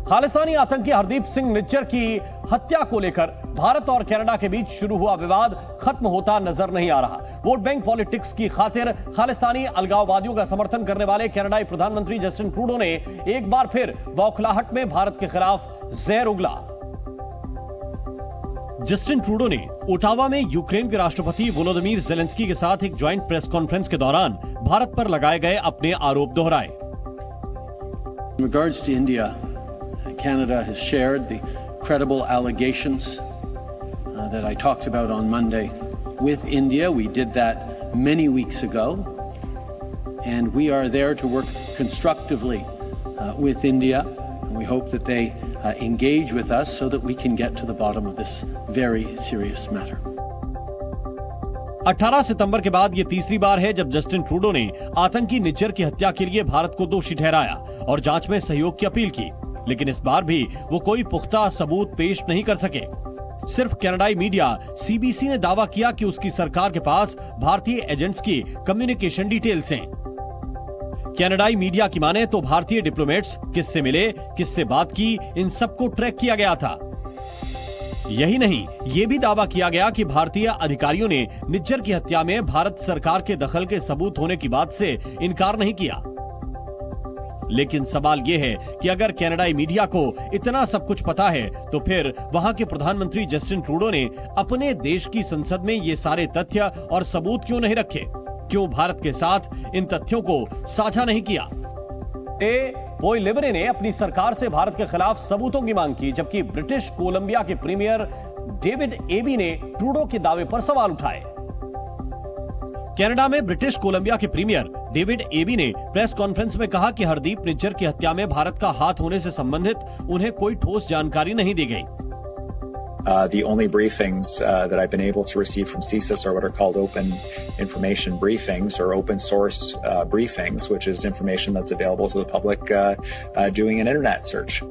खालिस्तानी आतंकी हरदीप सिंह निज्जर की हत्या को लेकर भारत और कनाडा के बीच शुरू हुआ विवाद खत्म होता नजर नहीं आ रहा। वोट बैंक पॉलिटिक्स की खातिर खालिस्तानी अलगाववादियों का समर्थन करने वाले कनाडाई प्रधानमंत्री जस्टिन ट्रूडो ने एक बार फिर बौखलाहट में भारत के खिलाफ जहर उगला। जस्टिन ट्रूडो ने ओटावा में यूक्रेन के राष्ट्रपति वोलोदिमीर ज़ेलेंस्की के साथ एक ज्वाइंट प्रेस कॉन्फ्रेंस के दौरान भारत पर लगाए गए अपने आरोप दोहराए। In regards to India, Canada has shared the credible allegations that I talked about on Monday with India. We did that many weeks ago, and we are there to work constructively with India. And we hope that they engage with us so that we can get to the bottom of this very serious matter. 18 सितंबर के बाद ये तीसरी बार है जब Justin Trudeau ने आतंकी निज्जर की हत्या के लिए भारत को दोषी ठहराया और जांच में सहयोग की अपील की, लेकिन इस बार भी वो कोई पुख्ता सबूत पेश नहीं कर सके। सिर्फ कनाडाई मीडिया सीबीसी ने दावा किया कि उसकी सरकार के पास भारतीय एजेंट्स की कम्युनिकेशन डिटेल्स हैं। कनाडाई मीडिया की माने तो भारतीय डिप्लोमेट्स किससे मिले, किससे बात की, इन सबको ट्रैक किया गया था। यही नहीं, यह भी दावा किया गया कि भारतीय अधिकारियों ने निज्जर की हत्या में भारत सरकार के दखल के सबूत होने की बात से इनकार नहीं किया। लेकिन सवाल यह है कि अगर कनाडाई मीडिया को इतना सब कुछ पता है तो फिर वहां के प्रधानमंत्री जस्टिन ट्रूडो ने अपने देश की संसद में ये सारे तथ्य और सबूत क्यों नहीं रखे? क्यों भारत के साथ इन तथ्यों को साझा नहीं किया? बॉय लिबरे ने अपनी सरकार से भारत के खिलाफ सबूतों की मांग की, जबकि ब्रिटिश कोलंबिया के प्रीमियर डेविड एबी ने ट्रूडो के दावे पर सवाल उठाए। कनाडा में ब्रिटिश कोलंबिया के प्रीमियर डेविड एबी ने प्रेस कॉन्फ्रेंस में कहा कि हरदीप निज्जर की हत्या में भारत का हाथ होने से संबंधित उन्हें कोई ठोस जानकारी नहीं दी गई। The only briefings that I've been able to receive from CSIS are what are called open information briefings or open source briefings, which is information that's available to the public doing an internet search,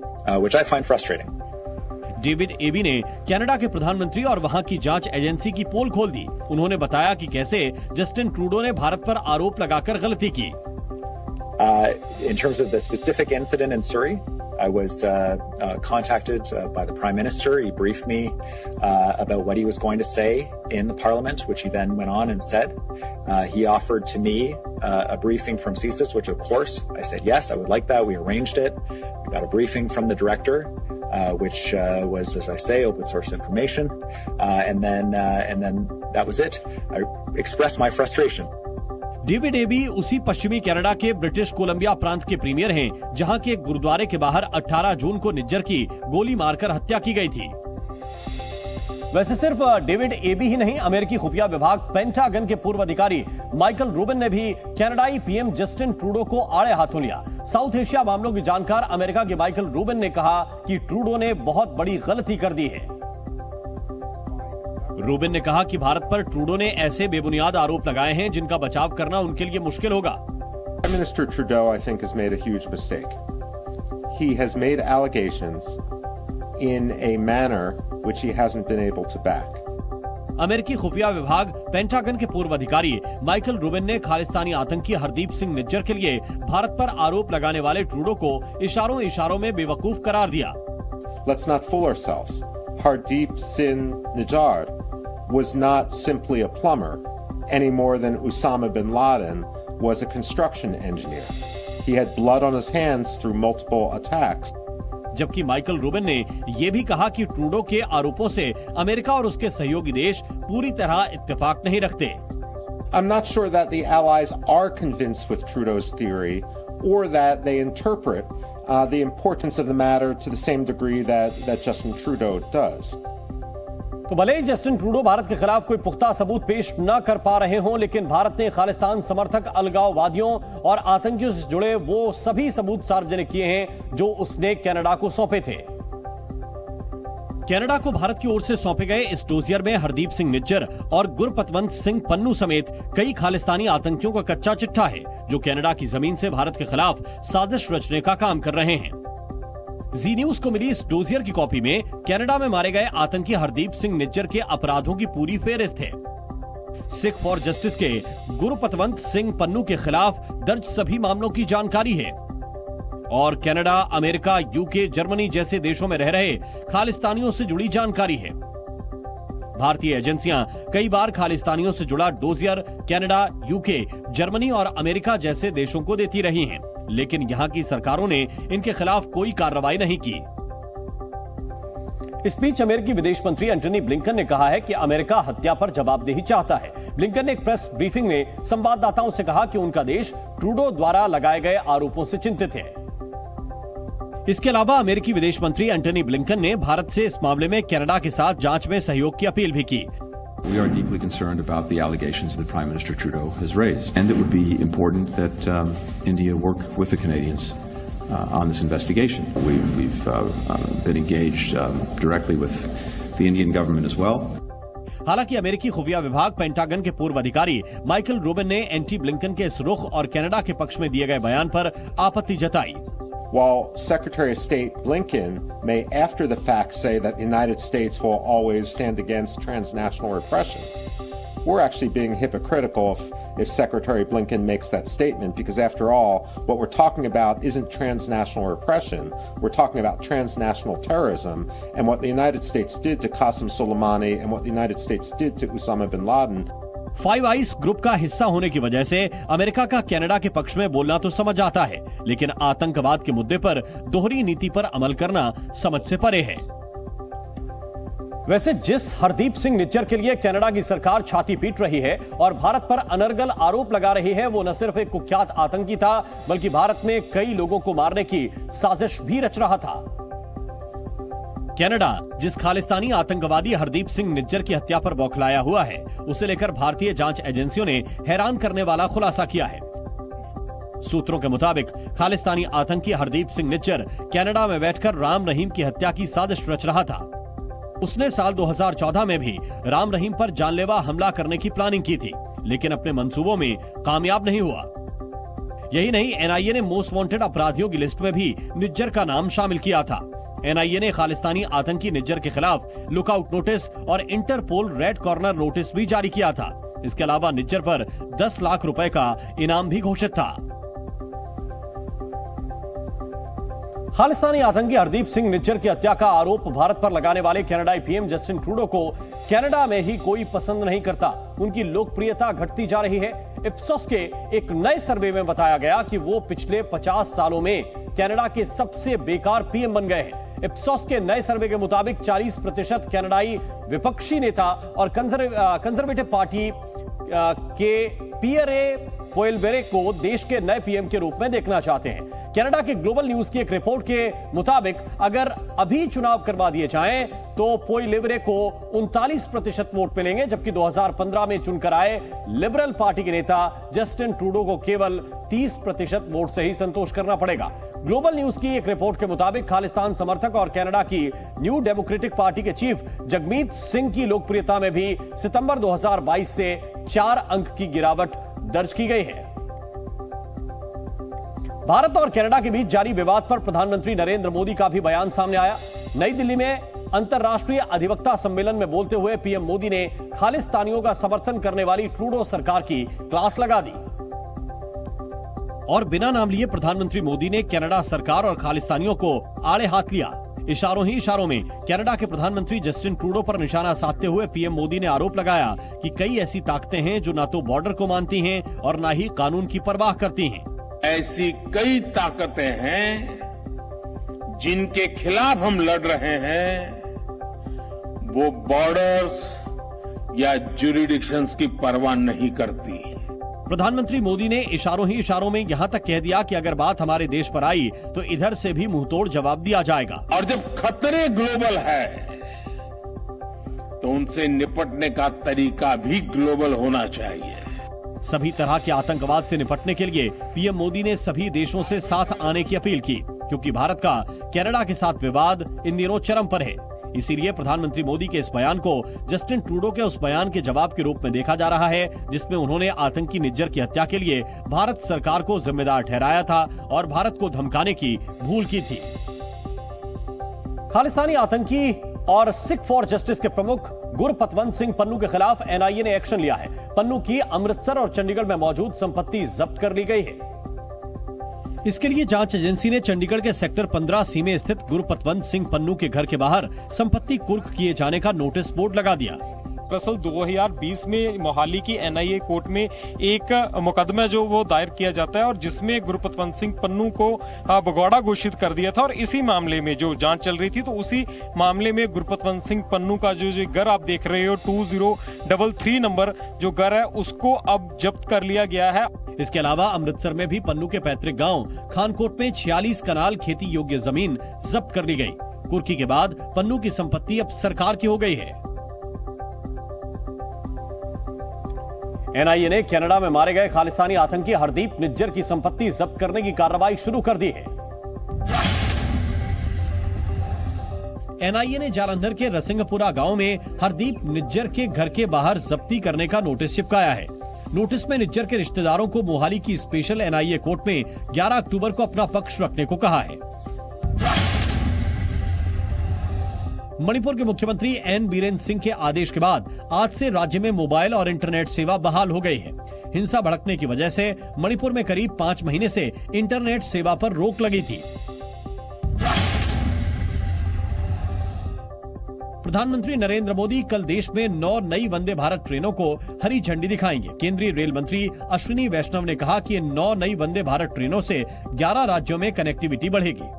which I find frustrating. David Eby ने Canada के प्रधानमंत्री और वहां की जांच agency की पोल खोल दी। उन्होंने बताया कि कैसे जस्टिन ट्रूडो ने भारत पर आरोप लगाकर गलती की। In terms of the specific incident in Surrey, I was contacted by the Prime Minister. He briefed me about what he was going to say in the Parliament, which he then went on and said. He offered to me a briefing from CSIS, which of course I said yes, I would like that. We arranged it. We got a briefing from the director, which was, as I say, open source information. And then that was it. I expressed my frustration. David Eby उसी पश्चिमी Canada के British Columbia प्रांत के premiere हैं, जहां के एक गुरुद्वारे के बाहर 18 जून को निज्जर की गोली मारकर हत्या की गई थी। वैसे सिर्फ डेविड एबी ही नहीं, अमेरिकी खुफिया विभाग पेंटागन के पूर्व अधिकारी माइकल रूबिन ने भी कनाडाई पीएम जस्टिन ट्रूडो को आड़े हाथों लिया। साउथ एशिया मामलों के जानकार अमेरिका के माइकल रूबिन ने कहा कि ट्रूडो ने बहुत बड़ी गलती कर दी है। रूबिन ने कहा कि भारत पर ट्रूडो ने ऐसे बेबुनियाद आरोप लगाए हैं जिनका बचाव करना उनके लिए मुश्किल होगा। Prime Minister Trudeau, I think, has made a huge mistake. He has made allegations in a manner which he hasn't been able to back. अमेरिकी खुफिया विभाग पेंटागन के पूर्व अधिकारी माइकल रूबिन ने खालिस्तानी आतंकी हरदीप सिंह निज्जर के लिए भारत पर आरोप लगाने वाले ट्रूडो को इशारों में बेवकूफ करार दिया। Let's not fool ourselves. Hardeep Singh Nijjar was not simply a plumber any more than Osama bin Laden was a construction engineer. He had blood on his hands through multiple attacks. जबकि Michael Rubin ने यह भी कहा कि Trudeau के आरोपों से America और उसके सहयोगी देश पूरी तरह इत्तेफाक नहीं रखते। I'm not sure that the allies are convinced with Trudeau's theory or that they interpret the importance of the matter to the same degree that Justin Trudeau does. तो भले ही जस्टिन ट्रूडो भारत के खिलाफ कोई पुख्ता सबूत पेश न कर पा रहे हों, लेकिन भारत ने खालिस्तान समर्थक अलगाववादियों और आतंकियों से जुड़े वो सभी सबूत सार्वजनिक किए हैं जो उसने कनाडा को सौंपे थे। कनाडा को भारत की ओर से सौंपे गए इस डोजियर में हरदीप सिंह निज्जर और गुरपतवंत सिंह पन्नू समेत कई खालिस्तानी आतंकियों का कच्चा चिट्ठा है जो कनाडा की जमीन से भारत के खिलाफ साजिश रचने का काम कर रहे हैं। जी न्यूज को मिली इस डोजियर की कॉपी में कनाडा में मारे गए आतंकी हरदीप सिंह निज्जर के अपराधों की पूरी फेहरिस्त है। सिख फॉर जस्टिस के गुरपतवंत सिंह पन्नू के खिलाफ दर्ज सभी मामलों की जानकारी है। और कनाडा, अमेरिका, यूके, जर्मनी जैसे देशों में रह रहे खालिस्तानियों से जुड़ी जानकारी है। भारतीय एजेंसियां कई बार खालिस्तानियों से जुड़ा डोजियर कनाडा, यूके, जर्मनी और अमेरिका जैसे देशों को देती रही हैं, लेकिन यहां की सरकारों ने इनके खिलाफ कोई कार्रवाई नहीं की। इस बीच अमेरिकी विदेश मंत्री एंटनी ब्लिंकन ने कहा है कि अमेरिका हत्या पर जवाबदेही चाहता है। ब्लिंकन ने एक प्रेस ब्रीफिंग में संवाददाताओं से कहा कि उनका देश ट्रूडो द्वारा लगाए गए आरोपों से चिंतित है। इसके अलावा अमेरिकी विदेश मंत्री एंटनी ब्लिंकन ने भारत से इस मामले में कनाडा के साथ जांच में सहयोग की अपील भी की। We are deeply concerned about the allegations that Prime Minister Trudeau has raised, and it would be important that India work with the Canadians on this investigation. We've been engaged directly with the Indian government as well. हालांकि अमेरिकी खुफिया विभाग pentagon के पूर्व अधिकारी Michael robin ने anti Blinken के इस रुख और कनाडा के पक्ष में दिए गए बयान पर आपत्ति जताई। While Secretary of State Blinken may after the fact say that the United States will always stand against transnational repression, we're actually being hypocritical if Secretary Blinken makes that statement, because after all, what we're talking about isn't transnational repression. We're talking about transnational terrorism, and what the United States did to Qasem Soleimani and what the United States did to Osama bin Laden. Five eyes group का हिस्सा होने की वजह से America का Canada के पक्ष में बोलना तो समझ आता है, लेकिन आतंकवाद के मुद्दे पर दोहरी नीति पर अमल करना समझ से परे है। वैसे जिस हरदीप सिंह निज्जर के लिए कनाडा की सरकार छाती पीट रही है और भारत पर अनर्गल आरोप लगा रही है, वो न सिर्फ एक कुख्यात आतंकी था, बल्कि भारत में कई लोगों को मारने की साजिश भी रच रहा था। कनाडा जिस खालिस्तानी आतंकवादी हरदीप सिंह निज्जर की हत्या पर बौखलाया हुआ है, उसे लेकर भारतीय जांच एजेंसियों ने हैरान करने वाला खुलासा किया है। सूत्रों के मुताबिक खालिस्तानी आतंकी हरदीप सिंह निज्जर कनाडा में बैठकर राम रहीम की हत्या की साजिश रच रहा था। उसने साल 2014 में भी राम रहीम पर जानलेवा हमला करने की प्लानिंग की थी, लेकिन अपने मंसूबों में कामयाब नहीं हुआ। यही नहीं, एनआईए ने मोस्ट वांटेड अपराधियों की लिस्ट में भी निज्जर का नाम शामिल किया था। एनआईए ने खालिस्तानी आतंकी निज्जर के खिलाफ लुकआउट नोटिस और इंटरपोल रेड कॉर्नर नोटिस भी जारी किया था। इसके अलावा निज्जर पर 10 लाख रुपए का इनाम भी घोषित था। खालिस्तानी आतंकी हरदीप सिंह निज्जर की हत्या का आरोप भारत पर लगाने वाले कनाडाई पीएम जस्टिन ट्रूडो को कनाडा में ही कोई पसंद नहीं करता। उनकी लोकप्रियता घटती जा रही है। इप्सोस के एक नए सर्वे में बताया गया कि वो पिछले 50 सालों में कनाडा के सबसे बेकार पीएम बन गए हैं। इप्सोस के नए सर्वे के मुताबिक 40% कनाडाई विपक्षी नेता और कंजर्वेटिव पार्टी के पियरे पोइलबेरे को देश के नए पीएम के रूप में देखना चाहते हैं। कनाडा के ग्लोबल न्यूज की एक रिपोर्ट के मुताबिक अगर अभी चुनाव करवा दिए जाएं तो पोइलबेरे को 39% वोट मिलेंगे, जबकि 2015 में चुनकर आए लिबरल पार्टी के नेता जस्टिन ट्रूडो को केवल 30% वोट से ही संतोष करना पड़ेगा। ग्लोबल न्यूज की एक रिपोर्ट के मुताबिक खालिस्तान समर्थक और कनाडा की न्यू डेमोक्रेटिक पार्टी के चीफ जगमीत सिंह की लोकप्रियता में भी सितंबर 2022 से 4 अंक की गिरावट दर्ज की गई है। भारत और कनाडा के बीच जारी विवाद पर प्रधानमंत्री नरेंद्र मोदी का भी बयान सामने आया। नई दिल्ली में अंतर्राष्ट्रीय अधिवक्ता सम्मेलन में बोलते हुए पीएम मोदी ने खालिस्तानियों का समर्थन करने वाली ट्रूडो सरकार की क्लास लगा दी। और बिना नाम लिए प्रधानमंत्री मोदी ने कनाडा सरकार और खालिस्तानियों को आड़े हाथ लिया। इशारों ही इशारों में कनाडा के प्रधानमंत्री जस्टिन ट्रूडो पर निशाना साधते हुए पीएम मोदी ने आरोप लगाया कि कई ऐसी ताकतें हैं जो ना तो बॉर्डर को मानती हैं और ना ही कानून की परवाह करती हैं। ऐसी कई ताकतें हैं जिनके खिलाफ हम लड़ रहे हैं, वो बॉर्डर्स या ज्यूरिडिक्शंस की परवाह नहीं करती। प्रधानमंत्री मोदी ने इशारों ही इशारों में यहां तक कह दिया कि अगर बात हमारे देश पर आई तो इधर से भी मुंहतोड़ जवाब दिया जाएगा। और जब खतरे ग्लोबल है तो उनसे निपटने का तरीका भी ग्लोबल होना चाहिए। सभी तरह के आतंकवाद से निपटने के लिए पीएम मोदी ने सभी देशों से साथ आने की अपील की, क्योंकि भारत का कनाडा के साथ विवाद इन दिनों चरम पर है। इसीलिए प्रधानमंत्री मोदी के इस बयान को जस्टिन ट्रूडो के उस बयान के जवाब के रूप में देखा जा रहा है, जिसमें उन्होंने आतंकी निज्जर की हत्या के लिए भारत सरकार को जिम्मेदार ठहराया था और भारत को धमकाने की भूल की थी। खालिस्तानी आतंकी और सिख फॉर जस्टिस के प्रमुख गुरपतवंत सिंह पन्नू के खिलाफ एनआईए ने एक्शन लिया है। पन्नू की अमृतसर और चंडीगढ़ में मौजूद संपत्ति जब्त कर ली गई है। इसके लिए जांच एजेंसी ने चंडीगढ़ के सेक्टर 15 सी में स्थित गुरपतवंत सिंह पन्नू के घर के बाहर संपत्ति कुर्क किए जाने का नोटिस बोर्ड लगा दिया। दरअसल 2020 में मोहाली की एनआईए कोर्ट में एक मुकदमा जो वो दायर किया जाता है और जिसमें गुरपतवंत सिंह पन्नू को भगौड़ा घोषित कर दिया था और इसी मामले में जो जांच चल रही थी तो उसी मामले में गुरपतवंत सिंह पन्नू का जो घर आप देख रहे हो 2033 नंबर जो घर है उसको अब जब्त कर लिया गया है। इसके अलावा अमृतसर में भी पन्नू के पैतृक गांव खानकोट में 46 कनाल खेती योग्य जमीन जब्त कर ली गई। कुर्की के बाद पन्नू की संपत्ति अब सरकार की हो गई है। एनआईए ने कनाडा में मारे गए खालिस्तानी आतंकी हरदीप निज्जर की संपत्ति जब्त करने की कार्रवाई शुरू कर दी है। एनआईए ने जालंधर के रसिंगपुरा गांव में हरदीप निज्जर के घर के बाहर जब्ती करने का नोटिस चिपकाया है। नोटिस में निज्जर के रिश्तेदारों को मोहाली की स्पेशल एनआईए कोर्ट में 11 अक्टूबर को अपना पक्ष रखने को कहा है। मणिपुर के मुख्यमंत्री एन बीरेन सिंह के आदेश के बाद आज से राज्य में मोबाइल और इंटरनेट सेवा बहाल हो गई है। हिंसा भड़कने की वजह से मणिपुर में करीब 5 महीने से इंटरनेट सेवा पर रोक लगी थी। प्रधानमंत्री नरेंद्र मोदी कल देश में 9 नई वंदे भारत ट्रेनों को हरी झंडी दिखाएंगे। केंद्रीय रेल मंत्री अश्विनी वैष्णव ने कहा कि 9 नई वंदे भारत ट्रेनों से 11 राज्यों में कनेक्टिविटी बढ़ेगी।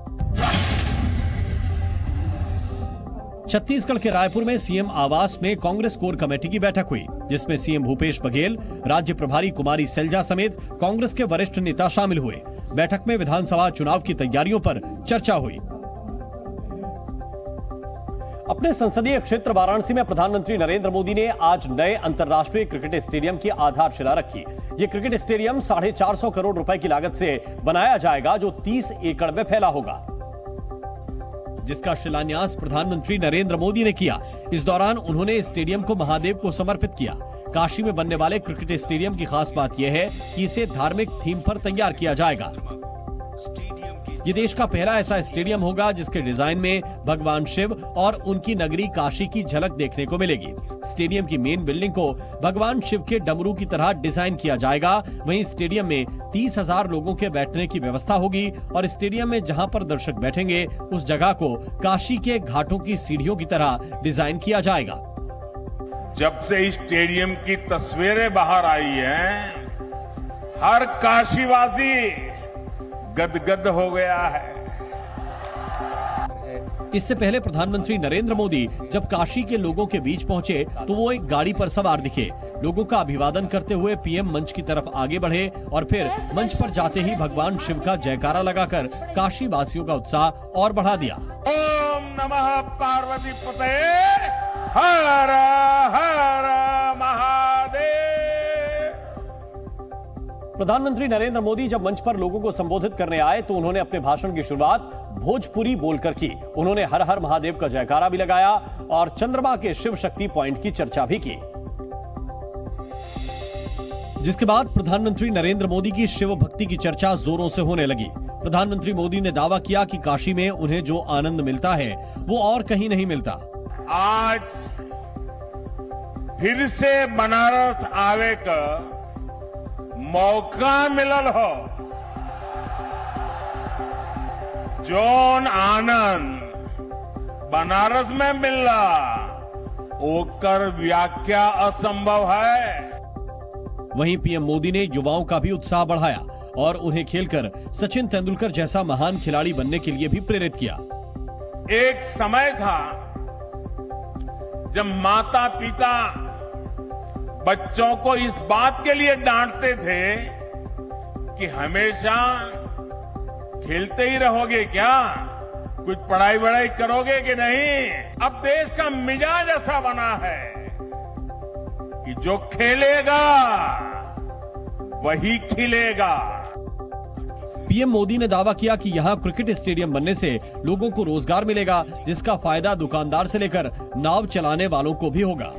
छत्तीसगढ़ के रायपुर में सीएम आवास में कांग्रेस कोर कमेटी की बैठक हुई, जिसमें सीएम भूपेश बघेल, राज्य प्रभारी कुमारी सैलजा समेत कांग्रेस के वरिष्ठ नेता शामिल हुए। बैठक में विधानसभा चुनाव की तैयारियों पर चर्चा हुई। अपने संसदीय क्षेत्र वाराणसी में प्रधानमंत्री नरेंद्र मोदी ने आज नए अंतर्राष्ट्रीय क्रिकेट स्टेडियम की आधारशिला रखी। ये क्रिकेट स्टेडियम 450 करोड़ रुपए की लागत से बनाया जाएगा, जो 30 एकड़ में फैला होगा, जिसका शिलान्यास प्रधानमंत्री नरेंद्र मोदी ने किया। इस दौरान उन्होंने स्टेडियम को महादेव को समर्पित किया। काशी में बनने वाले क्रिकेट स्टेडियम की खास बात यह है कि इसे धार्मिक थीम पर तैयार किया जाएगा। ये देश का पहला ऐसा स्टेडियम होगा जिसके डिजाइन में भगवान शिव और उनकी नगरी काशी की झलक देखने को मिलेगी। स्टेडियम की मेन बिल्डिंग को भगवान शिव के डमरू की तरह डिजाइन किया जाएगा। वहीं स्टेडियम में 30,000 लोगों के बैठने की व्यवस्था होगी और स्टेडियम में जहां पर दर्शक बैठेंगे उस जगह को काशी के घाटों की सीढ़ियों की तरह डिजाइन किया जाएगा। जब से इस स्टेडियम की तस्वीरें बाहर आई हैं, हर काशीवासी गदगद हो गया है। इससे पहले प्रधानमंत्री नरेंद्र मोदी जब काशी के लोगों के बीच पहुंचे तो वो एक गाड़ी पर सवार दिखे। लोगों का अभिवादन करते हुए पीएम मंच की तरफ आगे बढ़े और फिर मंच पर जाते ही भगवान शिव का जयकारा लगाकर काशी वासियों का उत्साह और बढ़ा दिया। ओम नमः पार्वती पते हर हर महादेव। प्रधानमंत्री नरेंद्र मोदी जब मंच पर लोगों को संबोधित करने आए तो उन्होंने अपने भाषण की शुरुआत भोजपुरी बोलकर की। उन्होंने हर हर महादेव का जयकारा भी लगाया और चंद्रमा के शिव शक्ति पॉइंट की चर्चा भी की, जिसके बाद प्रधानमंत्री नरेंद्र मोदी की शिव भक्ति की चर्चा जोरों से होने लगी। प्रधानमंत्री मोदी ने दावा किया कि काशी में उन्हें जो आनंद मिलता है वो और कहीं नहीं मिलता। आज फिर से बनारस आवे का मौका मिलल हो, जोन आनंद बनारस में मिलला ओकर व्याख्या असंभव है। वहीं पीएम मोदी ने युवाओं का भी उत्साह बढ़ाया और उन्हें खेलकर सचिन तेंदुलकर जैसा महान खिलाड़ी बनने के लिए भी प्रेरित किया। एक समय था जब माता पिता बच्चों को इस बात के लिए डांटते थे कि हमेशा खेलते ही रहोगे क्या, कुछ पढ़ाई वढ़ाई करोगे कि नहीं। अब देश का मिजाज ऐसा बना है कि जो खेलेगा वही खिलेगा। पीएम मोदी ने दावा किया कि यहां क्रिकेट स्टेडियम बनने से लोगों को रोजगार मिलेगा, जिसका फायदा दुकानदार से लेकर नाव चलाने वालों को भी होगा।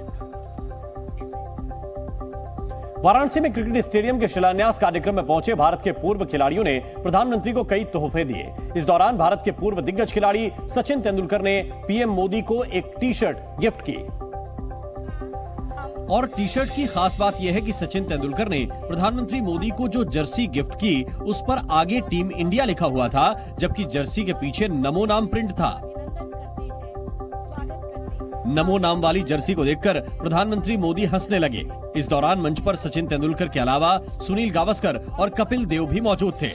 वाराणसी में क्रिकेट स्टेडियम के शिलान्यास कार्यक्रम में पहुंचे भारत के पूर्व खिलाड़ियों ने प्रधानमंत्री को कई तोहफे दिए। इस दौरान भारत के पूर्व दिग्गज खिलाड़ी सचिन तेंदुलकर ने पीएम मोदी को एक टी शर्ट गिफ्ट की। और टी शर्ट की खास बात यह है कि सचिन तेंदुलकर ने प्रधानमंत्री मोदी को जो जर्सी गिफ्ट की उस पर आगे टीम इंडिया लिखा हुआ था, जबकि जर्सी के पीछे नमो नाम प्रिंट था। नमो नाम वाली जर्सी को देखकर प्रधानमंत्री मोदी हंसने लगे। इस दौरान मंच पर सचिन तेंदुलकर के अलावा सुनील गावस्कर और कपिल देव भी मौजूद थे।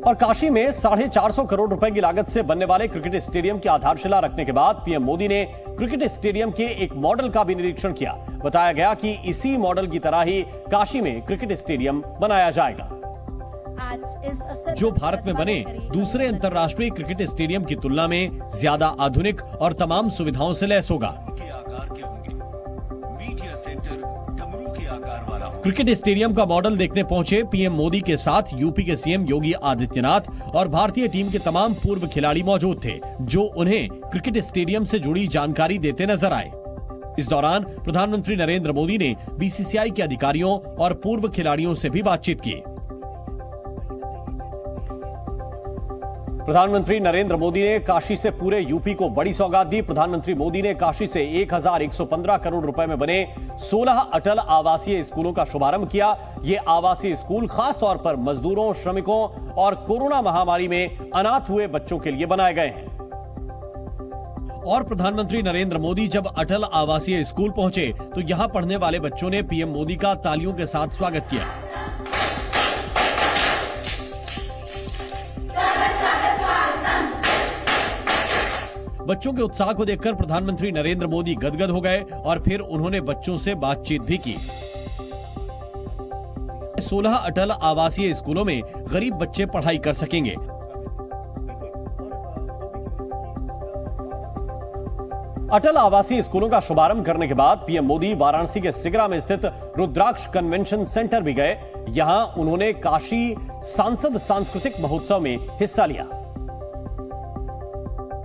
और काशी में 450 करोड़ रुपए की लागत से बनने वाले क्रिकेट स्टेडियम की आधारशिला रखने के बाद पीएम मोदी ने क्रिकेट स्टेडियम के एक मॉडल का भी निरीक्षण किया। बताया गया कि इसी मॉडल की तरह ही काशी में क्रिकेट स्टेडियम बनाया जाएगा, जो भारत में बने दूसरे अंतर्राष्ट्रीय क्रिकेट स्टेडियम की तुलना में ज्यादा आधुनिक और तमाम सुविधाओं से लैस होगा। क्रिकेट स्टेडियम का मॉडल देखने पहुंचे पीएम मोदी के साथ यूपी के सीएम योगी आदित्यनाथ और भारतीय टीम के तमाम पूर्व खिलाड़ी मौजूद थे, जो उन्हें क्रिकेट स्टेडियम से जुड़ी जानकारी देते नजर आए। इस दौरान प्रधानमंत्री नरेंद्र मोदी ने बीसीसीआई के अधिकारियों और पूर्व खिलाड़ियों से भी बातचीत की। प्रधानमंत्री नरेंद्र मोदी ने काशी से पूरे यूपी को बड़ी सौगात दी। प्रधानमंत्री मोदी ने काशी से 1115 करोड़ रुपए में बने 16 अटल आवासीय स्कूलों का शुभारंभ किया। ये आवासीय स्कूल खास तौर पर मजदूरों, श्रमिकों और कोरोना महामारी में अनाथ हुए बच्चों के लिए बनाए गए हैं। और प्रधानमंत्री नरेंद्र मोदी जब अटल आवासीय स्कूल पहुंचे तो यहां पढ़ने वाले बच्चों ने पीएम मोदी का तालियों के साथ स्वागत किया। बच्चों के उत्साह को देखकर प्रधानमंत्री नरेंद्र मोदी गदगद हो गए और फिर उन्होंने बच्चों से बातचीत भी की। 16 अटल आवासीय स्कूलों में गरीब बच्चे पढ़ाई कर सकेंगे। अटल आवासीय स्कूलों का शुभारंभ करने के बाद पीएम मोदी वाराणसी के सिगरा में स्थित रुद्राक्ष कन्वेंशन सेंटर भी गए। यहां उन्होंने काशी सांसद सांस्कृतिक महोत्सव में हिस्सा लिया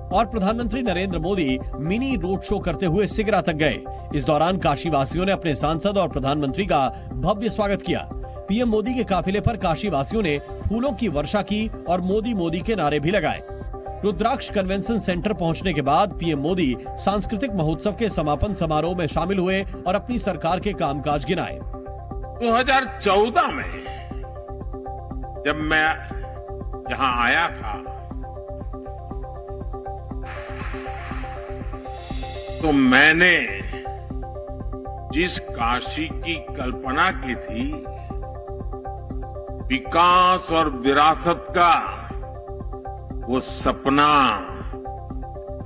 और प्रधानमंत्री Narendra Modi mini road show करते हुए सिगरा तक गए। इस दौरान काशी वासियों ने अपने सांसद और प्रधानमंत्री का भव्य स्वागत किया। पीएम मोदी के काफिले पर काशी वासियों ने फूलों की वर्षा की और मोदी मोदी के नारे भी लगाए। रुद्राक्ष कन्वेंशन सेंटर पहुंचने के बाद पीएम मोदी सांस्कृतिक महोत्सव के समापन समारोह में शामिल हुए और अपनी सरकार के कामकाज गिनाए। 2014 में जब मैं यहां आया था तो मैंने जिस काशी की कल्पना की थी, विकास और विरासत का वो सपना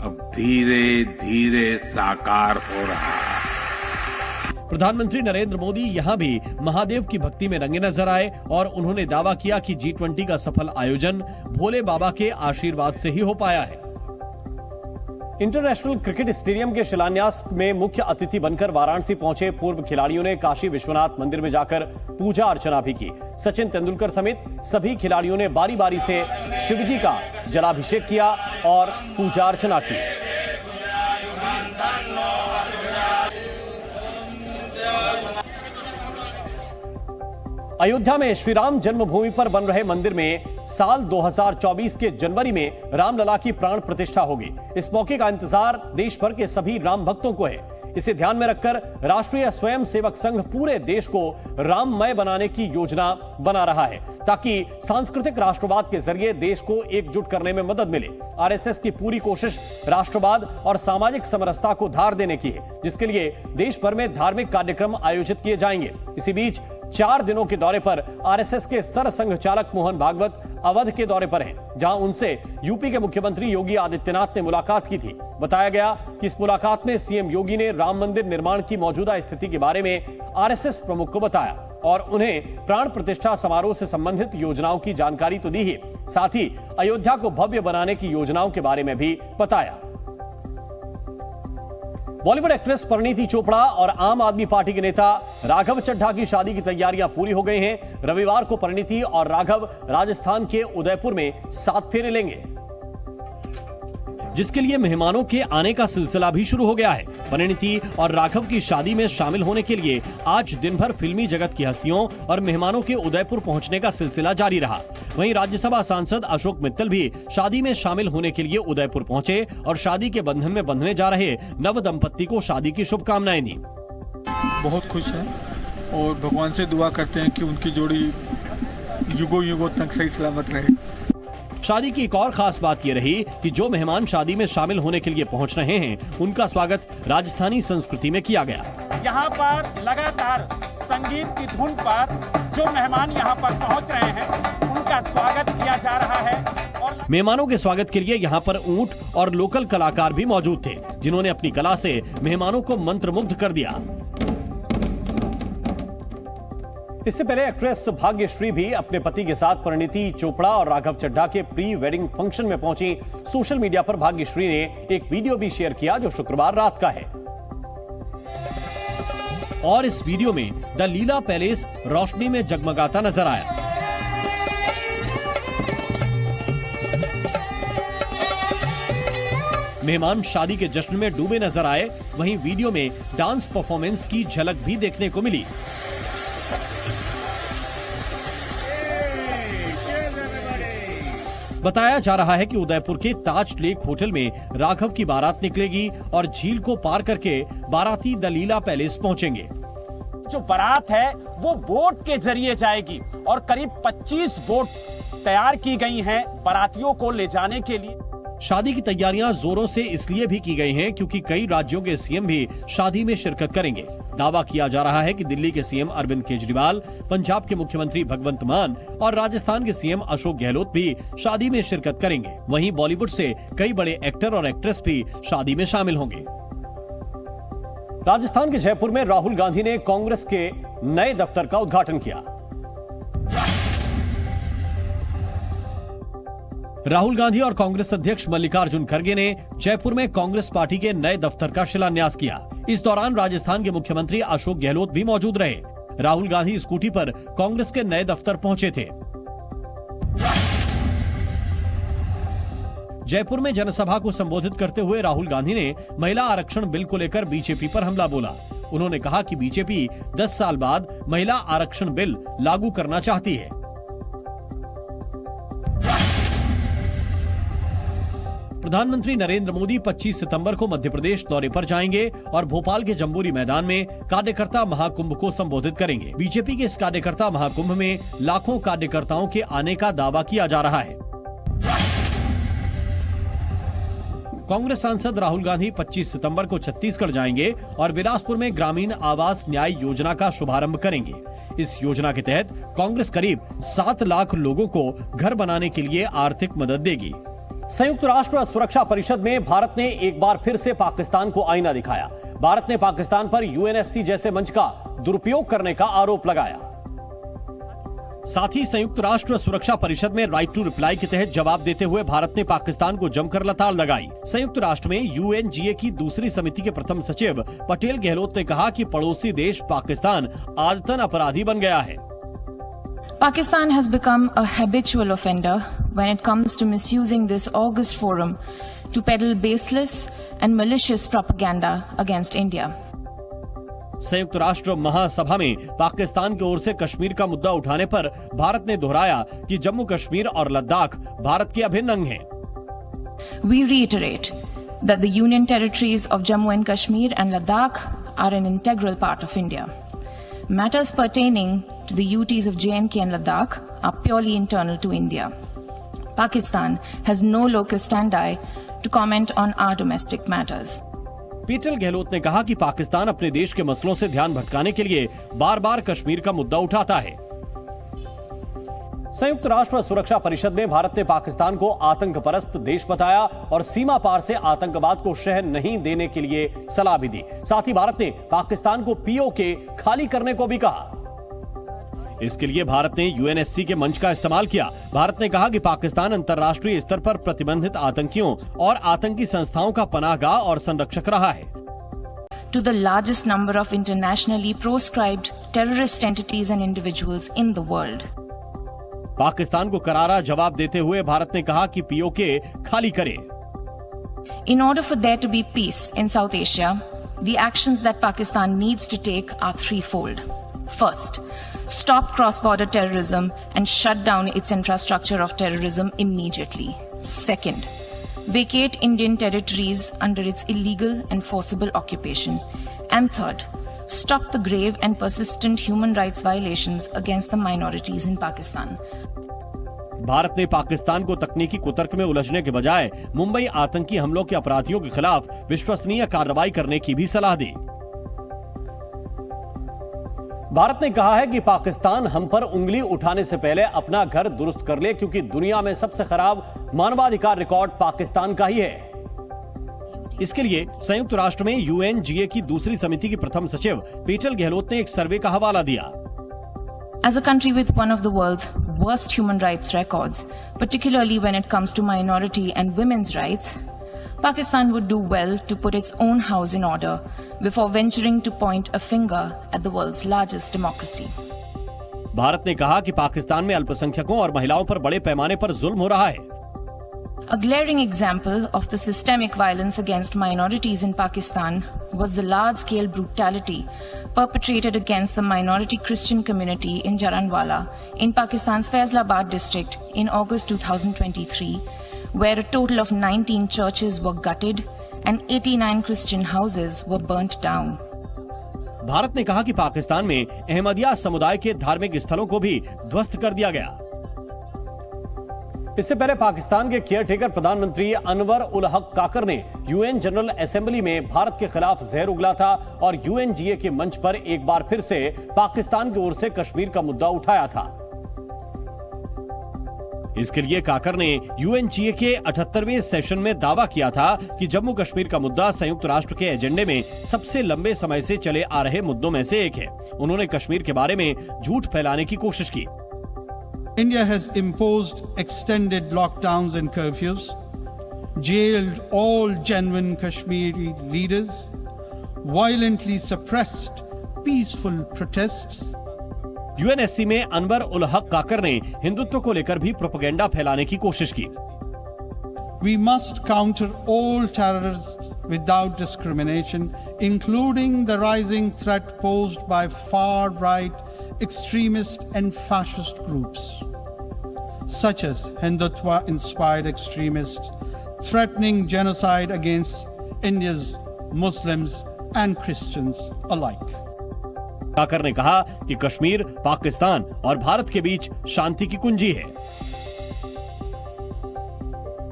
अब धीरे धीरे साकार हो रहा है। प्रधानमंत्री नरेंद्र मोदी यहां भी महादेव की भक्ति में रंगे नजर आए और उन्होंने दावा किया कि G20 का सफल आयोजन भोले बाबा के आशीर्वाद से ही हो पाया है। इंटरनेशनल क्रिकेट स्टेडियम के शिलान्यास में मुख्य अतिथि बनकर वाराणसी पहुंचे पूर्व खिलाड़ियों ने काशी विश्वनाथ मंदिर में जाकर पूजा अर्चना भी की। सचिन तेंदुलकर समेत सभी खिलाड़ियों ने बारी बारी से शिवजी का जलाभिषेक किया और पूजा अर्चना की। अयोध्या में श्री राम जन्मभूमि पर बन रहे मंदिर में साल 2024 के जनवरी में रामलला की प्राण प्रतिष्ठा होगी। इस मौके का इंतजार देश भर के सभी राम भक्तों को है। इसे ध्यान में रखकर राष्ट्रीय स्वयं सेवक संघ पूरे देश को राममय बनाने की योजना बना रहा है, ताकि सांस्कृतिक राष्ट्रवाद के जरिए देश को एकजुट करने में मदद मिले। आरएसएस की पूरी कोशिश राष्ट्रवाद और सामाजिक समरसता को धार देने की है, जिसके लिए देश भर में धार्मिक कार्यक्रम आयोजित किए जाएंगे। इसी बीच 4 दिनों के दौरे पर आरएसएस के सरसंघ चालक मोहन भागवत अवध के दौरे पर हैं, जहां उनसे यूपी के मुख्यमंत्री योगी आदित्यनाथ ने मुलाकात की थी। बताया गया कि इस मुलाकात में सीएम योगी ने राम मंदिर निर्माण की मौजूदा स्थिति के बारे में आरएसएस प्रमुख को बताया और उन्हें प्राण प्रतिष्ठा समारोह से संबंधित योजनाओं की जानकारी तो दी ही, साथ ही अयोध्या को भव्य बनाने की योजनाओं के बारे में भी बताया। बॉलीवुड एक्ट्रेस परिणीति चोपड़ा और आम आदमी पार्टी के नेता राघव चड्ढा की शादी की तैयारियां पूरी हो गई हैं। रविवार को परिणीति और राघव राजस्थान के उदयपुर में 7 फेरे लेंगे। जिसके लिए मेहमानों के आने का सिलसिला भी शुरू हो गया है। परिणीति और राघव की शादी में शामिल होने के लिए आज दिन भर फिल्मी जगत की हस्तियों और मेहमानों के उदयपुर पहुंचने का सिलसिला जारी रहा। वहीं राज्यसभा सांसद अशोक मित्तल भी शादी में शामिल होने के लिए उदयपुर पहुंचे और शादी के बंधन में बंधने जा रहे नव दंपत्ति को शादी की शुभकामनाएं दी। बहुत खुश हैं और भगवान से दुआ करते हैं कि उनकी जोड़ी युगों युगों तक सही सलामत रहे। शादी की एक और खास बात ये रही कि जो मेहमान शादी में शामिल होने के लिए पहुंच रहे हैं, उनका स्वागत राजस्थानी संस्कृति में किया गया। यहाँ पर लगातार संगीत की धुन पर जो मेहमान यहाँ पर पहुँच रहे हैं, उनका स्वागत किया जा रहा है। और मेहमानों के स्वागत के लिए यहाँ पर ऊंट और लोकल कलाकार भी मौजूद थे, जिन्होंने अपनी कला से मेहमानों को मंत्रमुग्ध कर दिया। इससे पहले एक्ट्रेस भाग्यश्री भी अपने पति के साथ परिणीति चोपड़ा और राघव चड्ढा के प्री वेडिंग फंक्शन में पहुंची। सोशल मीडिया पर भाग्यश्री ने एक वीडियो भी शेयर किया जो शुक्रवार रात का है और इस वीडियो में द लीला पैलेस रोशनी में जगमगाता नजर आया। मेहमान शादी के जश्न में डूबे नजर आए। वहीं वीडियो में डांस परफॉर्मेंस की झलक भी देखने को मिली। बताया जा रहा है कि उदयपुर के ताज लेक होटल में राघव की बारात निकलेगी और झील को पार करके बाराती द लीला पैलेस पहुंचेंगे। जो बारात है वो बोट के जरिए जाएगी और करीब 25 बोट तैयार की गई हैं बारातियों को ले जाने के लिए। शादी की तैयारियां जोरों से इसलिए भी की गई हैं क्योंकि कई राज्यों के सीएम भी शादी में शिरकत करेंगे। दावा किया जा रहा है कि दिल्ली के सीएम अरविंद केजरीवाल, पंजाब के मुख्यमंत्री भगवंत मान और राजस्थान के सीएम अशोक गहलोत भी शादी में शिरकत करेंगे। वहीं बॉलीवुड से कई बड़े एक्टर और एक्ट्रेस भी शादी में शामिल होंगे। राजस्थान के जयपुर में राहुल गांधी ने कांग्रेस के नए दफ्तर का उद्घाटन किया। राहुल गांधी और कांग्रेस अध्यक्ष मल्लिकार्जुन खड़गे ने जयपुर में कांग्रेस पार्टी के नए दफ्तर का शिलान्यास किया। इस दौरान राजस्थान के मुख्यमंत्री अशोक गहलोत भी मौजूद रहे। राहुल गांधी स्कूटी पर कांग्रेस के नए दफ्तर पहुंचे थे। जयपुर में जनसभा को संबोधित करते हुए राहुल गांधी ने महिला आरक्षण बिल को लेकर बीजेपी पर हमला बोला। उन्होंने कहा कि बीजेपी 10 साल बाद महिला आरक्षण बिल लागू करना चाहती है। प्रधानमंत्री नरेंद्र मोदी 25 सितंबर को मध्य प्रदेश दौरे पर जाएंगे और भोपाल के जम्बूरी मैदान में कार्यकर्ता महाकुंभ को संबोधित करेंगे। बीजेपी के इस कार्यकर्ता महाकुंभ में लाखों कार्यकर्ताओं के आने का दावा किया जा रहा है। कांग्रेस सांसद राहुल गांधी 25 सितंबर को छत्तीसगढ़ जाएंगे और बिलासपुर में ग्रामीण आवास न्याय योजना का शुभारंभ करेंगे। इस योजना के तहत कांग्रेस करीब 7 लाख लोगों को घर बनाने के लिए आर्थिक मदद देगी। संयुक्त राष्ट्र सुरक्षा परिषद में भारत ने एक बार फिर से पाकिस्तान को आईना दिखाया। भारत ने पाकिस्तान पर यूएनएससी जैसे मंच का दुरुपयोग करने का आरोप लगाया। साथ ही संयुक्त राष्ट्र सुरक्षा परिषद में राइट टू रिप्लाई के तहत जवाब देते हुए भारत ने पाकिस्तान को जमकर लताड़ लगाई। संयुक्त राष्ट्र में यूएनजीए की दूसरी समिति के प्रथम सचिव पटेल गहलोत ने कहा कि पड़ोसी देश पाकिस्तान आदतन अपराधी बन गया है। Pakistan has become a habitual offender when it comes to misusing this august forum to peddle baseless and malicious propaganda against India. संयुक्त राष्ट्र महासभा में पाकिस्तान की ओर से कश्मीर का मुद्दा उठाने पर भारत ने दोहराया कि जम्मू कश्मीर और लद्दाख भारत के अभिन्न अंग हैं। We reiterate that the Union territories of Jammu and Kashmir and Ladakh are an integral part of India. Matters pertaining to the UTs of J&K and Ladakh are purely internal to India. Pakistan has no locus standi to comment on our domestic matters. Peter Gehlot ने कहा कि पाकिस्तान अपने देश के मसलों से ध्यान भटकाने के लिए बार बार कश्मीर का मुद्दा उठाता है। संयुक्त राष्ट्र सुरक्षा परिषद में भारत ने पाकिस्तान को आतंकपरस्त देश बताया और सीमा पार से आतंकवाद को शह नहीं देने के लिए सलाह भी दी। साथ ही भारत ने पाकिस्तान को पीओके खाली करने को भी कहा। इसके लिए भारत ने यूएनएससी के मंच का इस्तेमाल किया। भारत ने कहा कि पाकिस्तान अंतर्राष्ट्रीय स्तर पर प्रतिबंधित आतंकियों और आतंकी संस्थाओं का पनाहगाह और संरक्षक रहा है। To the largest number of internationally proscribed terrorist entities and individuals in the world. Pakistan को करारा जवाब देते हुए भारत ने कहा कि पीओके खाली करे। In order for there to be peace in South Asia, the actions that Pakistan needs to take are threefold. First, stop cross-border terrorism and shut down its infrastructure of terrorism immediately. Second, vacate Indian territories under its illegal and forcible occupation. And third, stop the grave and persistent human rights violations against the minorities in Pakistan. Bharat ने पाकिस्तान को तकनीकी कुतर्क में उलझने के बजाय मुंबई आतंकी हमलों के अपराधियों के खिलाफ विश्वसनीय कार्रवाई करने की भी सलाह दी। भारत ने कहा है कि पाकिस्तान हम पर उंगली उठाने से पहले अपना घर दुरुस्त कर ले, क्योंकि दुनिया में सबसे खराब मानवाधिकार रिकॉर्ड पाकिस्तान का ही है। इसके लिए संयुक्त राष्ट्र में UNGA की दूसरी समिति की प्रथम सचिव पीटर गहलोत ने एक सर्वे का हवाला दिया। As a country with one of the world's worst human rights records, particularly when it comes to minority and women's rights, Pakistan would do well to put its own house in order before venturing to point a finger at the world's largest democracy. Bharat ने कहा कि पाकिस्तान में अल्पसंख्यकों और महिलाओं पर बड़े पैमाने पर जुल्म हो रहा है। A glaring example of the systemic violence against minorities in Pakistan was the large-scale brutality perpetrated against the minority Christian community in Jaranwala in Pakistan's Faisalabad district in August 2023, where a total of 19 churches were gutted and 89 Christian houses were burnt down. Bharat ने कहा कि पाकिस्तान में अहमदिया समुदाय के धार्मिक स्थलों को भी ध्वस्त कर दिया गया। इससे पहले पाकिस्तान के केयरटेकर प्रधानमंत्री अनवर उल हक काकर ने UN जनरल असेंबली में भारत के खिलाफ जहर उगला था और UNGA के मंच पर एक बार फिर से पाकिस्तान की ओर से कश्मीर का मुद्दा उठाया था। इसके लिए काकर ने UNGA के 78वें सेशन में दावा किया था कि जम्मू कश्मीर का मुद्दा संयुक्त राष्ट्र के एजेंडे में सबसे लंबे समय से चले आ रहे मुद्दों में से एक है। उन्होंने कश्मीर के बारे में झूठ फैलाने की कोशिश की। India has imposed extended lockdowns and curfews, jailed all genuine Kashmiri leaders, violently suppressed peaceful protests. UNSC में अनवर उल हक काकर ने हिंदुत्व को लेकर भी प्रोपेगेंडा फैलाने की कोशिश की। We must counter all terrorists without discrimination, including the rising threat posed by far-right extremist and fascist groups, such as Hindutva-inspired extremists threatening genocide against India's Muslims and Christians alike. काकर ने कहा कि कश्मीर पाकिस्तान और भारत के बीच शांति की कुंजी है।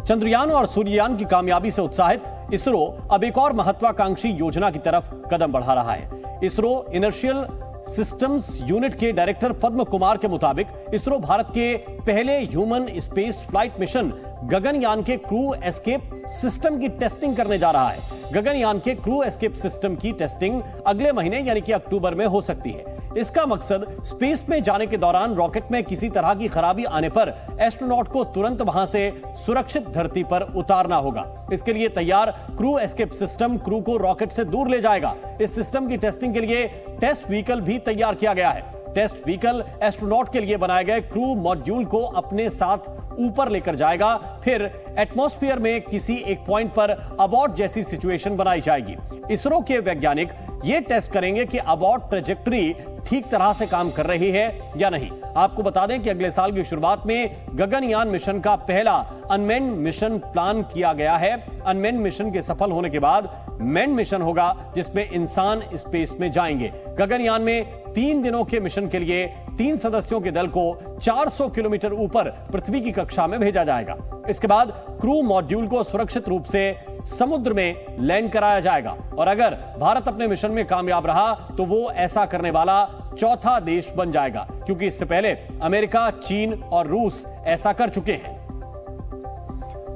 चंद्रयान और सूर्ययान की कामयाबी से उत्साहित इसरो अब एक और महत्वाकांक्षी योजना की तरफ कदम बढ़ा रहा है। इसरो इनर्शियल सिस्टम्स यूनिट के डायरेक्टर पद्म कुमार के मुताबिक इसरो भारत के पहले human space flight mission Gaganyaan के क्रू एस्केप सिस्टम की टेस्टिंग करने जा रहा है। गगनयान के क्रू एस्केप सिस्टम की टेस्टिंग अगले महीने यानी कि अक्टूबर में हो सकती है। इसका मकसद स्पेस में जाने के दौरान रॉकेट में किसी तरह की खराबी आने पर एस्ट्रोनॉट को तुरंत वहां से सुरक्षित धरती पर उतारना होगा। इसके लिए तैयार क्रू एस्केप सिस्टम क्रू को रॉकेट से दूर ले जाएगा। इस सिस्टम की टेस्टिंग के लिए टेस्ट व्हीकल भी तैयार किया गया है। टेस्ट व्हीकल एस्ट्रोनॉट के लिए बनाए गए क्रू मॉड्यूल को अपने साथ ऊपर लेकर जाएगा, फिर एटमॉस्फेयर में किसी एक पॉइंट पर अबॉर्ट जैसी सिचुएशन बनाई जाएगी। इसरो के वैज्ञानिक ये टेस्ट करेंगे कि अबॉर्ट ट्रैजेक्टरी ठीक तरह से काम कर रही है या नहीं। आपको बता दें कि अगले साल की शुरुआत में गगनयान मिशन का पहला अनमेन्ड मिशन प्लान किया गया है। अनमेन्ड मिशन के सफल होने के बाद मैन्ड मिशन होगा जिसमें इंसान स्पेस में जाएंगे। गगनयान में 3 दिनों के मिशन के लिए 3 सदस्यों के दल को 400 किलोमीटर ऊपर पृथ्वी की कक्षा में भेजा जाएगा। इसके बाद क्रू मॉड्यूल को सुरक्षित रूप से समुद्र में लैंड कराया जाएगा और अगर भारत अपने मिशन में कामयाब रहा तो वो ऐसा करने वाला चौथा देश बन जाएगा, क्योंकि इससे पहले अमेरिका, चीन और रूस ऐसा कर चुके हैं।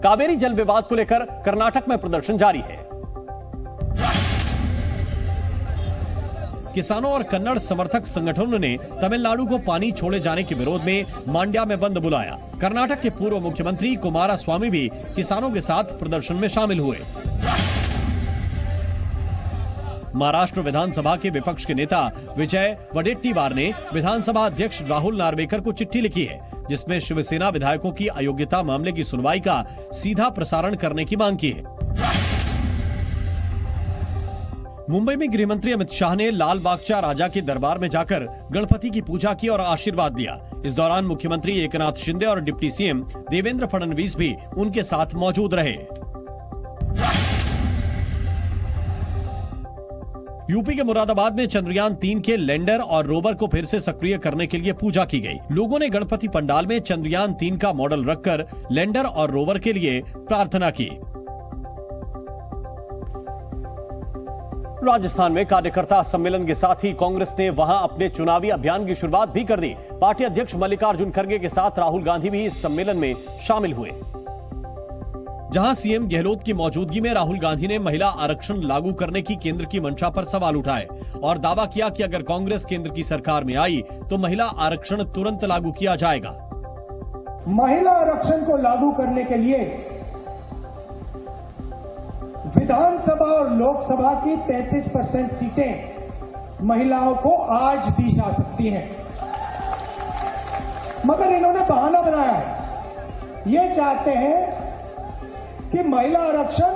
कावेरी जल विवाद को लेकर कर्नाटक में प्रदर्शन जारी है। किसानों और कन्नड़ समर्थक संगठनों ने तमिलनाडु को पानी छोड़े जाने के विरोध में मांड्या में बंद बुलाया। कर्नाटक के पूर्व मुख्यमंत्री कुमारस्वामी भी किसानों के साथ प्रदर्शन में शामिल हुए। महाराष्ट्र विधानसभा के विपक्ष के नेता विजय वडेट्टीवार ने विधानसभा अध्यक्ष राहुल नार्वेकर को चिट्ठी लिखी है। जिसमें शिवसेना विधायकों की अयोग्यता मामले की सुनवाई का सीधा प्रसारण करने की मांग की है। मुंबई में गृह मंत्री अमित शाह ने लाल बागचा राजा के दरबार में जाकर गणपति की पूजा की और आशीर्वाद दिया। इस दौरान मुख्यमंत्री एकनाथ शिंदे और डिप्टी सीएम देवेंद्र फडणवीस भी उनके साथ मौजूद रहे। यूपी के मुरादाबाद में चंद्रयान 3 के लैंडर और रोवर को फिर से सक्रिय करने के लिए पूजा की गई। लोगों ने गणपति पंडाल में चंद्रयान 3 का मॉडल रखकर लैंडर और रोवर के लिए प्रार्थना की। राजस्थान में कार्यकर्ता सम्मेलन के साथ ही कांग्रेस ने वहां अपने चुनावी अभियान की शुरुआत भी कर दी। पार्टी अध्यक्ष मल्लिकार्जुन खड़गे के साथ राहुल गांधी भी इस सम्मेलन में शामिल हुए। जहां सीएम गहलोत की मौजूदगी में राहुल गांधी ने महिला आरक्षण लागू करने की केंद्र की मंशा पर सवाल उठाए और दावा किया कि अगर कांग्रेस केंद्र की सरकार में आई तो महिला आरक्षण तुरंत लागू किया जाएगा। महिला आरक्षण को लागू करने के लिए विधानसभा और लोकसभा की 33% सीटें महिलाओं को आज दी जा सकती हैं, मगर इन्होंने बहाना बनाया है। ये चाहते हैं कि महिला आरक्षण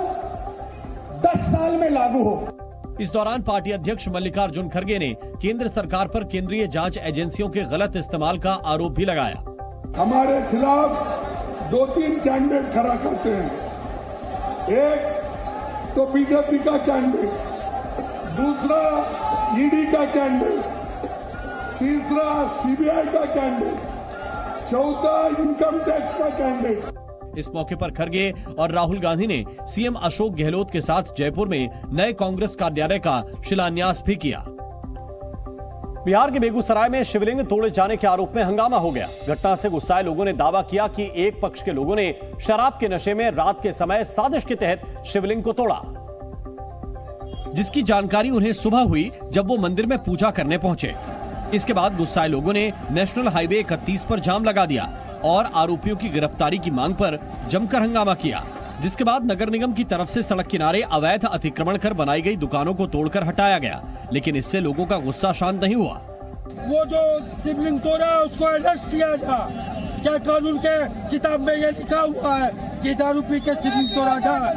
10 साल में लागू हो। इस दौरान पार्टी अध्यक्ष मल्लिकार्जुन खड़गे ने केंद्र सरकार पर केंद्रीय जांच एजेंसियों के गलत इस्तेमाल का आरोप भी लगाया। हमारे खिलाफ 2-3 कैंडिडेट खड़ा करते हैं। एक तो बीजेपी का कैंडिडेट, दूसरा ईडी का कैंडिडेट, तीसरा सीबीआई का कैंडिडेट, चौथा इनकम टैक्स का कैंडिडेट। इस मौके पर खड़गे और राहुल गांधी ने सीएम अशोक गहलोत के साथ जयपुर में नए कांग्रेस कार्यालय का शिलान्यास भी किया। बिहार के बेगूसराय में शिवलिंग तोड़े जाने के आरोप में हंगामा हो गया। घटना से गुस्साए लोगों ने दावा किया कि एक पक्ष के लोगों ने शराब के नशे में रात के समय साजिश के तहत शिवलिंग को तोड़ा, जिसकी जानकारी उन्हें सुबह हुई जब वो मंदिर में पूजा करने पहुंचे। इसके बाद गुस्साए लोगों ने नेशनल हाईवे 31 पर जाम लगा दिया और आरोपियों की गिरफ्तारी की मांग पर जमकर हंगामा किया, जिसके बाद नगर निगम की तरफ से सड़क किनारे अवैध अतिक्रमण कर बनाई गई दुकानों को तोड़कर हटाया गया, लेकिन इससे लोगों का गुस्सा शांत नहीं हुआ। वो जो शिवलिंग तोड़ा है उसको अरेस्ट किया जा। क्या कानून के किताब में ये लिखा हुआ है कि दारू पी के शिवलिंग तोड़ा जाए?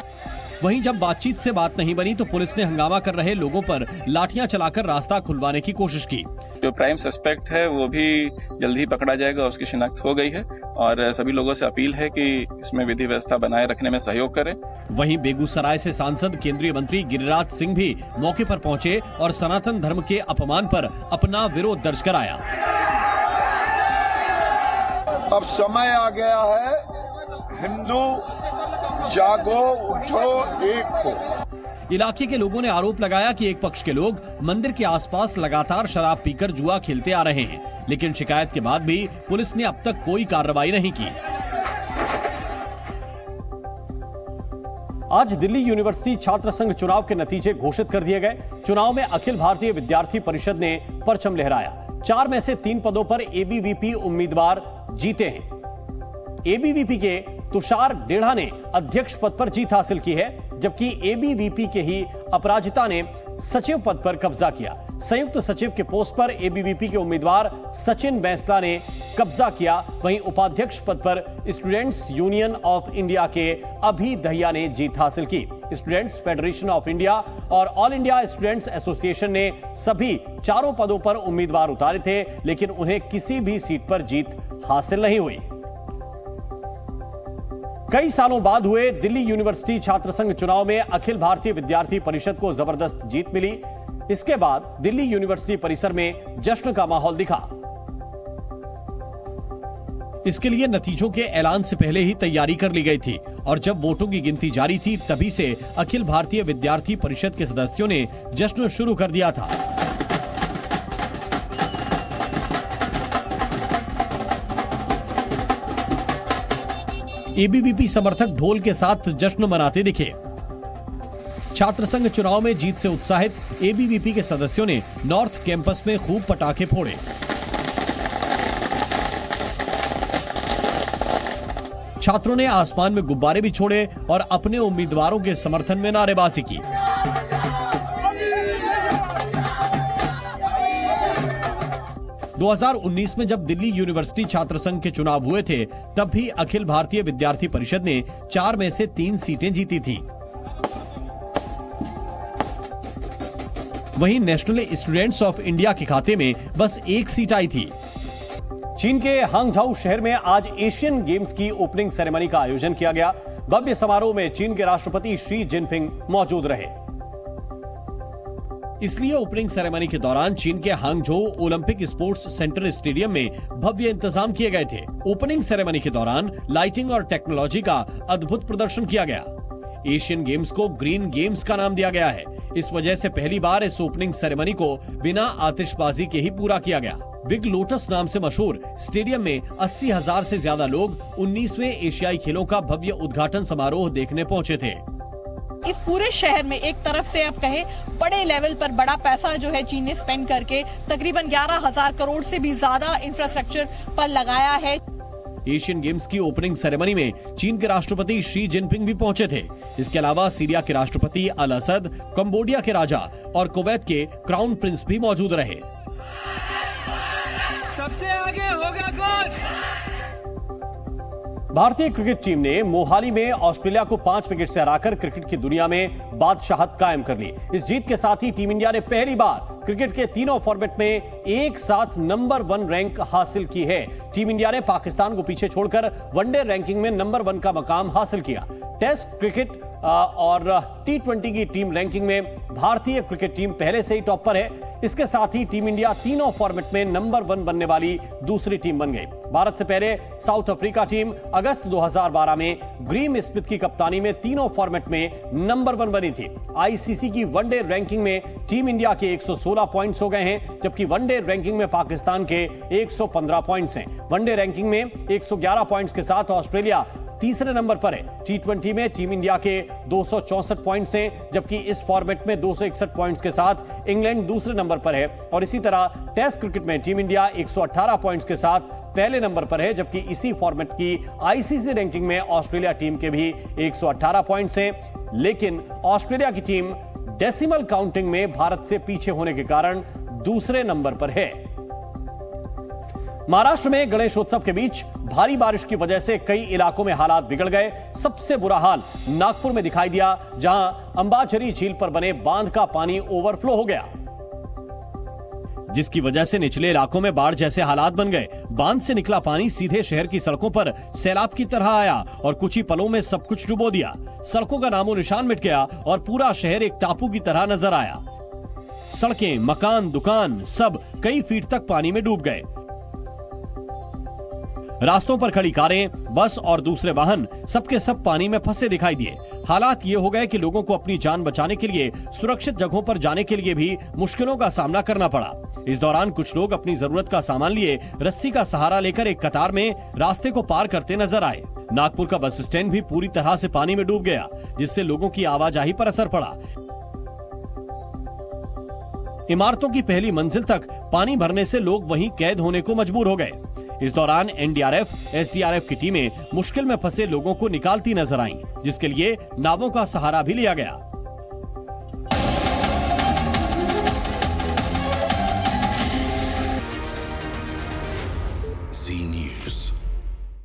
वहीं जब बातचीत से बात नहीं बनी तो पुलिस ने हंगामा कर रहे लोगों पर लाठियां चलाकर रास्ता खुलवाने की कोशिश की। जो प्राइम सस्पेक्ट है वो भी जल्द ही पकड़ा जाएगा, उसकी शिनाख्त हो गई है और सभी लोगों से अपील है कि इसमें विधि व्यवस्था बनाए रखने में सहयोग करें। वहीं बेगूसराय से सांसद केंद्रीय मंत्री गिरिराज सिंह भी मौके पर पहुंचे और सनातन धर्म के अपमान पर अपना विरोध दर्ज कराया। अब समय आ गया है, हिंदू जागो, उठो, एक हो। इलाके के लोगों ने आरोप लगाया कि एक पक्ष के लोग मंदिर के आसपास लगातार शराब पीकर जुआ खेलते आ रहे हैं, लेकिन शिकायत के बाद भी पुलिस ने अब तक कोई कार्रवाई नहीं की। आज दिल्ली यूनिवर्सिटी छात्र संघ चुनाव के नतीजे घोषित कर दिए गए। चुनाव में अखिल भारतीय विद्यार्थी परिषद ने परचम लहराया। 4 में से 3 पदों पर एबीवीपी उम्मीदवार जीते हैं। एबीवीपी के तुषार डेढ़ा ने अध्यक्ष पद पर जीत हासिल की है, जबकि एबीवीपी के ही अपराजिता ने सचिव पद पर कब्जा किया। संयुक्त सचिव के पोस्ट पर एबीवीपी के उम्मीदवार सचिन बैंसला ने कब्जा किया। वहीं उपाध्यक्ष पद पर स्टूडेंट्स यूनियन ऑफ इंडिया के अभी दहिया ने जीत हासिल की। स्टूडेंट्स फेडरेशन ऑफ इंडिया और ऑल इंडिया स्टूडेंट्स एसोसिएशन ने सभी 4 पदों पर उम्मीदवार उतारे थे, लेकिन उन्हें किसी भी सीट पर जीत हासिल नहीं हुई। कई सालों बाद हुए दिल्ली यूनिवर्सिटी छात्र संघ चुनाव में अखिल भारतीय विद्यार्थी परिषद को जबरदस्त जीत मिली। इसके बाद दिल्ली यूनिवर्सिटी परिसर में जश्न का माहौल दिखा। इसके लिए नतीजों के ऐलान से पहले ही तैयारी कर ली गई थी और जब वोटों की गिनती जारी थी तभी से अखिल भारतीय विद्यार्थी परिषद के सदस्यों ने जश्न शुरू कर दिया था। एबीवीपी समर्थक ढोल के साथ जश्न मनाते दिखे। छात्र संघ चुनाव में जीत से उत्साहित एबीवीपी के सदस्यों ने नॉर्थ कैंपस में खूब पटाखे फोड़े। छात्रों ने आसमान में गुब्बारे भी छोड़े और अपने उम्मीदवारों के समर्थन में नारेबाजी की। 2019 में जब दिल्ली यूनिवर्सिटी छात्र संघ के चुनाव हुए थे, तब भी अखिल भारतीय विद्यार्थी परिषद ने 4 में से 3 सीटें जीती थी। वहीं नेशनल स्टूडेंट्स ऑफ इंडिया के खाते में बस 1 सीट आई थी। चीन के हांगझाऊ शहर में आज एशियन गेम्स की ओपनिंग सेरेमनी का आयोजन किया गया। भव्य समारोह में चीन के राष्ट्रपति शी जिनपिंग मौजूद रहे। इसलिए ओपनिंग सेरेमनी के दौरान चीन के Hangzhou Olympic sports centre stadium में भव्य इंतजाम किए गए थे। ओपनिंग सेरेमनी के दौरान लाइटिंग और टेक्नोलॉजी का अद्भुत प्रदर्शन किया गया। एशियन गेम्स को ग्रीन गेम्स का नाम दिया गया है। इस वजह से पहली बार इस ओपनिंग सेरेमनी को बिना आतिशबाजी के ही पूरा किया गया। बिग लोटस नाम से मशहूर स्टेडियम में 80,000 से ज्यादा लोग 19वें एशियाई खेलों का भव्य उद्घाटन समारोह देखने पहुंचे थे। इस पूरे शहर में एक तरफ से आप कहें बड़े लेवल पर बड़ा पैसा जो है चीन ने स्पेंड करके तकरीबन 11,000 करोड़ से भी ज्यादा इंफ्रास्ट्रक्चर पर लगाया है। एशियन गेम्स की ओपनिंग सेरेमनी में चीन के राष्ट्रपति शी जिनपिंग भी पहुंचे थे। इसके अलावा सीरिया के राष्ट्रपति अल असद, कंबोडिया के राजा और कुवैत के क्राउन प्रिंस भी मौजूद रहे। सबसे आगे होगा कौन? भारतीय क्रिकेट टीम ने मोहाली में ऑस्ट्रेलिया को 5 विकेट से हराकर क्रिकेट की दुनिया में बादशाहत कायम कर ली। इस जीत के साथ ही टीम इंडिया ने पहली बार क्रिकेट के तीनों फॉर्मेट में एक साथ नंबर 1 रैंक हासिल की है। टीम इंडिया ने पाकिस्तान को पीछे छोड़कर वनडे रैंकिंग में नंबर 1 का मकाम हासिल किया। टेस्ट क्रिकेट और T20 की टीम रैंकिंग में भारतीय क्रिकेट टीम पहले से ही टॉप पर है। इसके साथ ही टीम इंडिया तीनों फॉर्मेट में नंबर 1 बनने वाली दूसरी टीम बन गई। भारत से पहले साउथ अफ्रीका टीम अगस्त 2012 में ग्रीम स्मिथ की कप्तानी में तीनों फॉर्मेट में नंबर 1 बनी थी। आईसीसी की वनडे रैंकिंग में टीम इंडिया के 116 पॉइंट्स हो गए हैं, जबकि वनडे रैंकिंग में पाकिस्तान के 115 पॉइंट्स हैं। वनडे रैंकिंग में 111 पॉइंट्स के साथ ऑस्ट्रेलिया तीसरे नंबर पर है। T20 में टीम इंडिया के 264 पॉइंट्स हैं, जबकि इस फॉर्मेट में 261 पॉइंट्स के साथ इंग्लैंड दूसरे नंबर पर है। और इसी तरह टेस्ट क्रिकेट में टीम इंडिया 118 पॉइंट्स के साथ पहले नंबर पर है, जबकि इसी फॉर्मेट की आईसीसी रैंकिंग में ऑस्ट्रेलिया टीम के भी 118 पॉइंट्स हैं। लेकिन ऑस्ट्रेलिया की टीम डेसिमल काउंटिंग में भारत से पीछे होने के कारण दूसरे नंबर पर है। महाराष्ट्र में गणेशोत्सव के बीच भारी बारिश की वजह से कई इलाकों में हालात बिगड़ गए। सबसे बुरा हाल नागपुर में दिखाई दिया, जहां अंबाझरी झील पर बने बांध का पानी ओवरफ्लो हो गया, जिसकी वजह से निचले इलाकों में बाढ़ जैसे हालात बन गए। बांध से निकला पानी सीधे शहर की सड़कों पर सैलाब की तरह आया और कुछ ही पलों में सब कुछ डुबो दिया। सड़कों का नामो निशान मिट गया और पूरा शहर एक टापू की तरह नजर आया। सड़कें, मकान, दुकान सब कई फीट तक पानी में डूब गए। रास्तों पर खड़ी कारें, बस और दूसरे वाहन सबके सब पानी में फंसे दिखाई दिए। हालात ये हो गए कि लोगों को अपनी जान बचाने के लिए सुरक्षित जगहों पर जाने के लिए भी मुश्किलों का सामना करना पड़ा। इस दौरान कुछ लोग अपनी जरूरत का सामान लिए रस्सी का सहारा लेकर एक कतार में रास्ते को पार करते नजर आए। नागपुर का बस स्टैंड भी पूरी तरह से पानी में डूब गया, जिससे लोगों की आवाजाही पर असर पड़ा। इमारतों की पहली मंजिल तक पानी भरने से लोग वहीं कैद होने को मजबूर हो गए। इस दौरान एनडीआरएफ, एसडीआरएफ की टीमें मुश्किल में फंसे लोगों को निकालती नजर आईं, जिसके लिए नावों का सहारा भी लिया गया। Zee News.